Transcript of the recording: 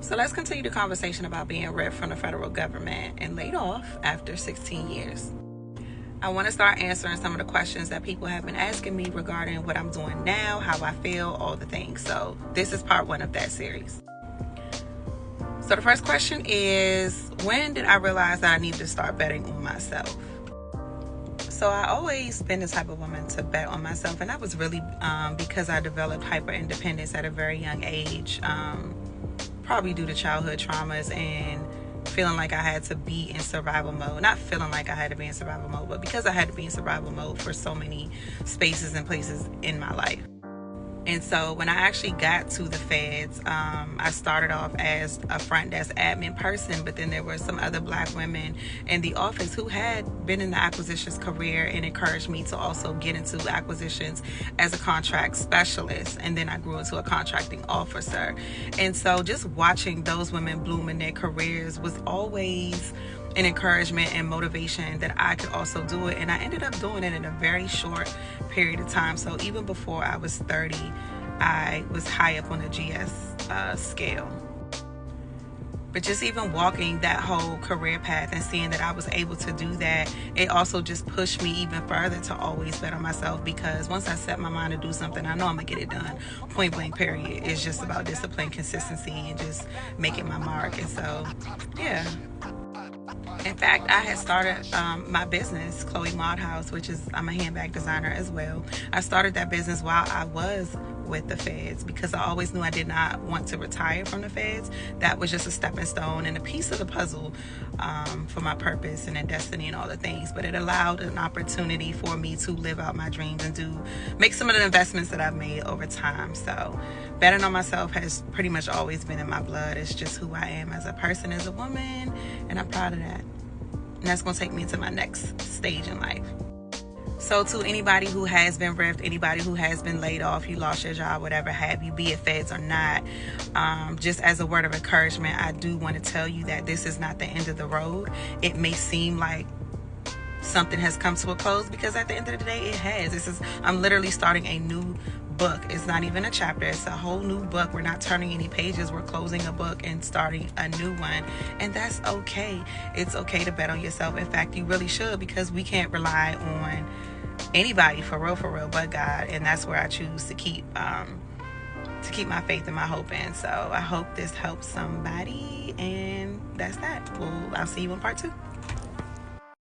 So let's continue the conversation about being ripped from the federal government and laid off after 16 years. I want to start answering some of the questions that people have been asking me regarding what I'm doing now, how I feel, all the things. So this is part 1 of that series. So the first question is, when did I realize that I needed to start betting on myself? So I always been the type of woman to bet on myself, and that was really because I developed hyper independence at a very young age, probably due to childhood traumas and feeling like I had to be in survival mode. Not feeling like I had to be in survival mode, but because I had to be in survival mode for so many spaces and places in my life. And so when I actually got to the feds, I started off as a front desk admin person, but then there were some other Black women in the office who had been in the acquisitions career and encouraged me to also get into acquisitions as a contract specialist. And then I grew into a contracting officer. And so just watching those women bloom in their careers was always an encouragement and motivation that I could also do it. And I ended up doing it in a very short period of time. So even before I was 30, I was high up on the GS scale. But just even walking that whole career path and seeing that I was able to do that, it also just pushed me even further to always bet on myself, because once I set my mind to do something, I know I'm going to get it done. Point blank, period. It's just about discipline, consistency, and just making my mark. And so, yeah. In fact, I had started my business, Chloe Maud House, which is, I'm a handbag designer as well. I started that business while I was with the feds because I always knew I did not want to retire from the feds. That was just a stepping stone and a piece of the puzzle for my purpose and destiny and all the things. But it allowed an opportunity for me to live out my dreams and make some of the investments that I've made over time. So betting on myself has pretty much always been in my blood. It's just who I am as a person, as a woman, and I'm proud of that. And that's going to take me to my next stage in life. So to anybody who has been ripped, anybody who has been laid off, you lost your job, whatever have you, be it feds or not, just as a word of encouragement, I do want to tell you that this is not the end of the road. It may seem like something has come to a close, because at the end of the day, it has. I'm literally starting a new book. It's not even a chapter, it's a whole new book. We're not turning any pages, we're closing a book and starting a new one, and that's okay. It's okay to bet on yourself. In fact, you really should, because we can't rely on anybody for real but God, and that's where I choose to keep my faith and my hope in. So I hope this helps somebody, and that's that. I'll see you in part 2.